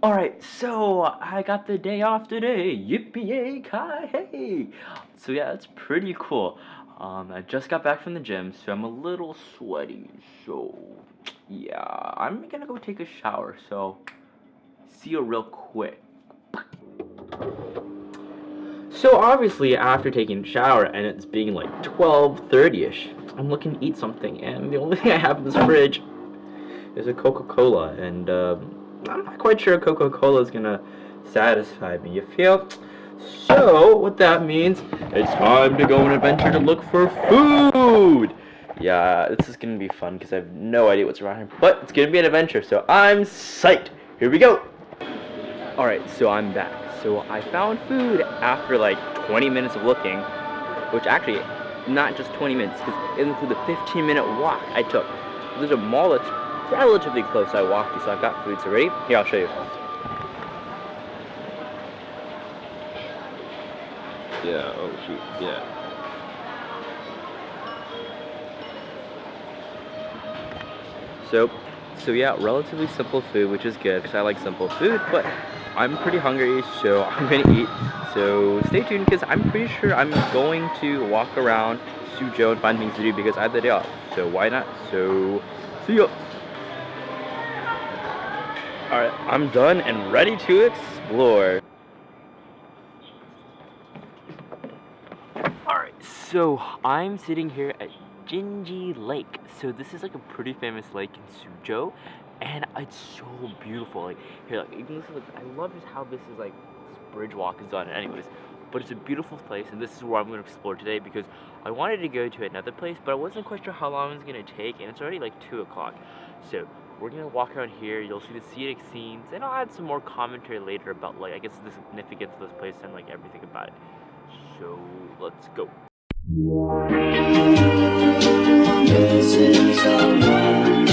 Alright, so I got the day off today. Yippee-yay-ki-hey! So yeah, that's pretty cool. I just got back from the gym, so I'm a little sweaty. So yeah, I'm gonna go take a shower. So see you real quick. So obviously, after taking a shower and it's being like 12:30ish, I'm looking to eat something, and the only thing I have in this fridge is a Coca-Cola, and I'm not quite sure Coca-Cola is gonna satisfy me, you feel? So, what that means, it's time to go on an adventure to look for food! Yeah, this is gonna be fun because I have no idea what's around here, but it's gonna be an adventure, so I'm psyched! Here we go! Alright, so I'm back. So I found food after like 20 minutes of looking, which actually, not just 20 minutes, because it included the 15-minute walk I took. There's a mall that's relatively close I walked to, so I've got food. So ready? Here, I'll show you. Yeah, oh shoot, yeah. So yeah, relatively simple food, which is good, because I like simple food, but I'm pretty hungry, so I'm gonna eat. So stay tuned, because I'm pretty sure I'm going to walk around Suzhou and find things to do, because I have the day off. So why not? So, see ya! Alright, I'm done and ready to explore. Alright, so I'm sitting here at Jinji Lake. So this is like a pretty famous lake in Suzhou, and it's so beautiful. Like here, like you can listen. Like, I love just how this is like this bridge walk is done. Anyways, but it's a beautiful place, and this is where I'm going to explore today because I wanted to go to another place, but I wasn't quite sure how long it was going to take, and it's already like 2 o'clock. So we're gonna walk around here. You'll see the scenic scenes, and I'll add some more commentary later about like I guess the significance of this place and like everything about it. So let's go. Missing someone.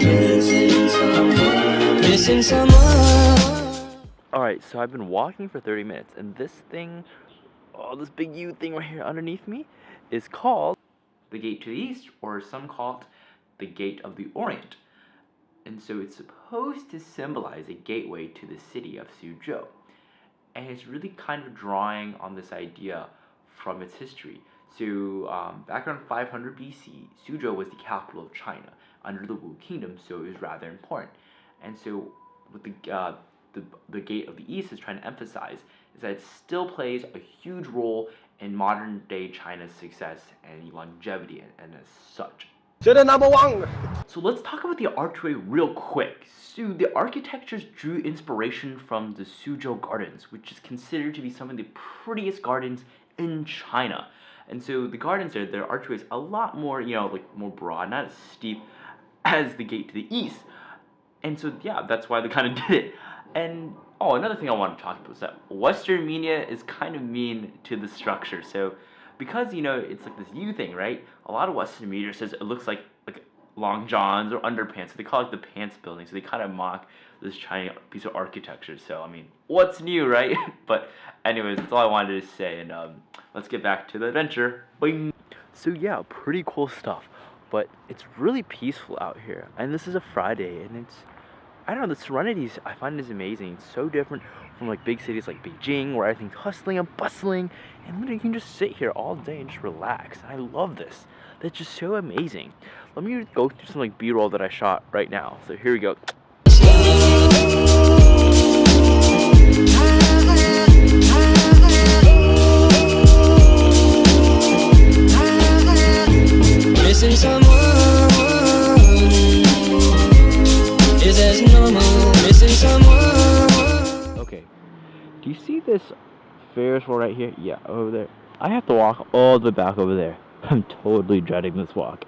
Missing someone. Missing someone. Alright, so I've been walking for 30 minutes, and this thing, oh, this big U thing right here underneath me is called the Gate to the East, or some call it the Gate of the Orient. And so it's supposed to symbolize a gateway to the city of Suzhou. And it's really kind of drawing on this idea from its history. So back around 500 BC, Suzhou was the capital of China under the Wu Kingdom, so it was rather important. And so what the Gate of the East is trying to emphasize is that it still plays a huge role in modern day China's success and longevity and as such. #1. So let's talk about the archway real quick. So the architectures drew inspiration from the Suzhou Gardens, which is considered to be some of the prettiest gardens in China. And so the gardens there, their archway is a lot more, like more broad, not as steep as the Gate to the East. And so yeah, that's why they kind of did it. And oh, another thing I want to talk about is that Western media is kind of mean to the structure. So because it's like this U thing, right? A lot of Western media says it looks like long johns or underpants. So they call it the pants building. So they kind of mock this Chinese piece of architecture. So I mean, what's new, right? But anyways, that's all I wanted to say. And let's get back to the adventure. Boing. So yeah, pretty cool stuff. But it's really peaceful out here. And this is a Friday, and I don't know, the serenities I find is amazing. It's so different from like big cities like Beijing, where everything's hustling and bustling, and literally you can just sit here all day and just relax. And I love this. That's just so amazing. Let me go through some like B-roll that I shot right now. So here we go. Missing someone. Is as normal. Missing someone. Okay. Do you see this Ferris wheel right here? Yeah, over there. I have to walk all the way back over there. I'm totally dreading this walk.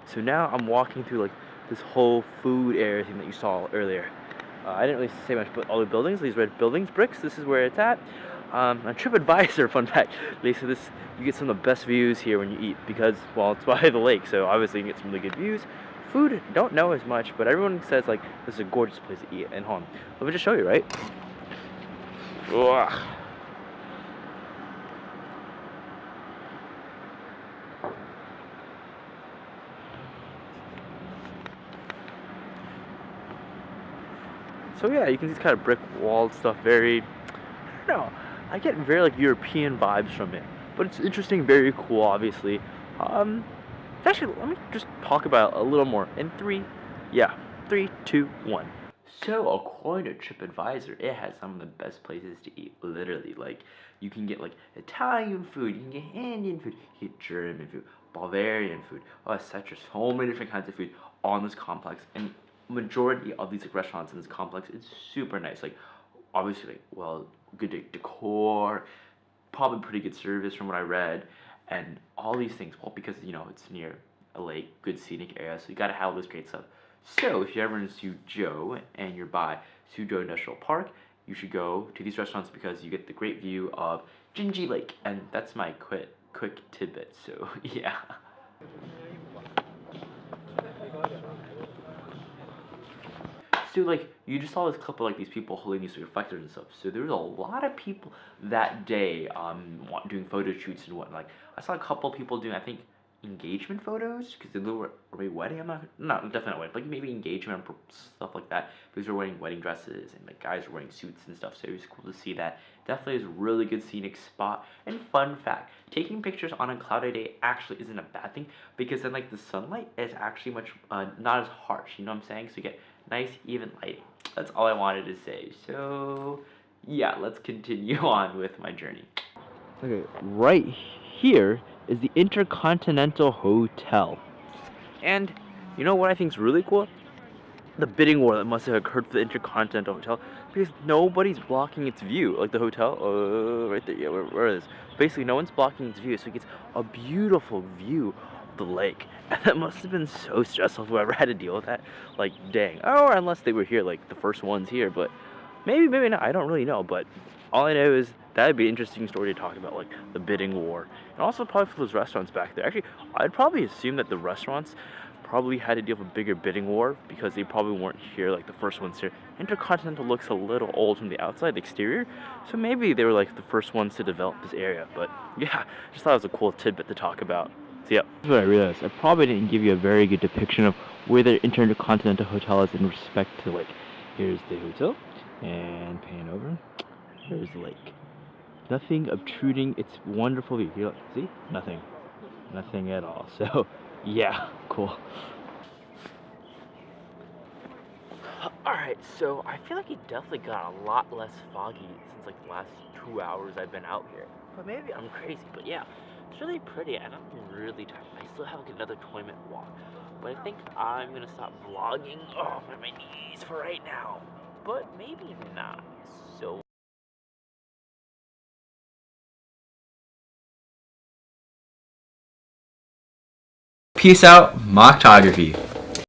So now I'm walking through like this whole food area thing that you saw earlier. I didn't really say much, but all the buildings, these red buildings, bricks, this is where it's at. On TripAdvisor, fun fact, they say this, you get some of the best views here when you eat because, well, it's by the lake, so obviously you get some really good views. Food, don't know as much, but everyone says like this is a gorgeous place to eat and home. Let me just show you, right? Ugh. So yeah, you can see this kind of brick walled stuff. Very, I don't know, I get very like European vibes from it, but it's interesting, very cool, obviously. Um, Actually, let me just talk about it a little more in three. Yeah, 3, 2, 1. So according to TripAdvisor, it has some of the best places to eat. Literally, like you can get like Italian food, you can get Indian food, you get German food, Bavarian food, etc. So many different kinds of food on this complex, and majority of these like, restaurants in this complex, it's super nice. Like obviously, like well, good decor, probably pretty good service from what I read, and all these things. Well, because you know it's near a lake, good scenic area, so you gotta have all this great stuff. So if you're ever in Suzhou and you're by Suzhou Industrial Park, you should go to these restaurants because you get the great view of Jinji Lake, and that's my quick tidbit. So yeah. So like you just saw this clip of like these people holding these reflectors and stuff. So there was a lot of people that day doing photo shoots and whatnot. Like I saw a couple of people doing I think engagement photos because they were a wedding. I'm not definitely not wedding, like maybe engagement or stuff like that. Because they're wearing wedding dresses and like guys were wearing suits and stuff. So it was cool to see that. Definitely is a really good scenic spot. And fun fact, taking pictures on a cloudy day actually isn't a bad thing because then like the sunlight is actually much not as harsh. You know what I'm saying? So you get nice even lighting. That's all I wanted to say. So yeah, let's continue on with my journey. Okay, right here is the Intercontinental Hotel. And you know what I think is really cool? The bidding war that must have occurred for the Intercontinental Hotel because nobody's blocking its view. Like the hotel, right there, yeah, where is? Basically, no one's blocking its view, so it gets a beautiful view of the lake. And that must have been so stressful whoever had to deal with that. Like, dang. Or unless they were here, like the first ones here, but maybe not. I don't really know, but all I know is that'd be an interesting story to talk about, like the bidding war, and also probably for those restaurants back there. Actually, I'd probably assume that the restaurants probably had to deal with a bigger bidding war because they probably weren't here like the first ones here. Intercontinental looks a little old from the outside, the exterior, so maybe they were like the first ones to develop this area. But yeah, just thought it was a cool tidbit to talk about. So yeah, that's what I realized. I probably didn't give you a very good depiction of where the Intercontinental Hotel is in respect to like, here's the hotel, and pan over, there's the lake. Nothing obtruding its wonderful view. Here, see? Nothing at all. So, yeah, cool. Alright, so I feel like it definitely got a lot less foggy since like the last 2 hours I've been out here. But maybe I'm crazy, but yeah, it's really pretty and I'm really tired. I still have like another 20-minute walk. But I think I'm gonna stop vlogging. Oh, I'm on my knees for right now. But maybe not. So Peace out, Mocktography.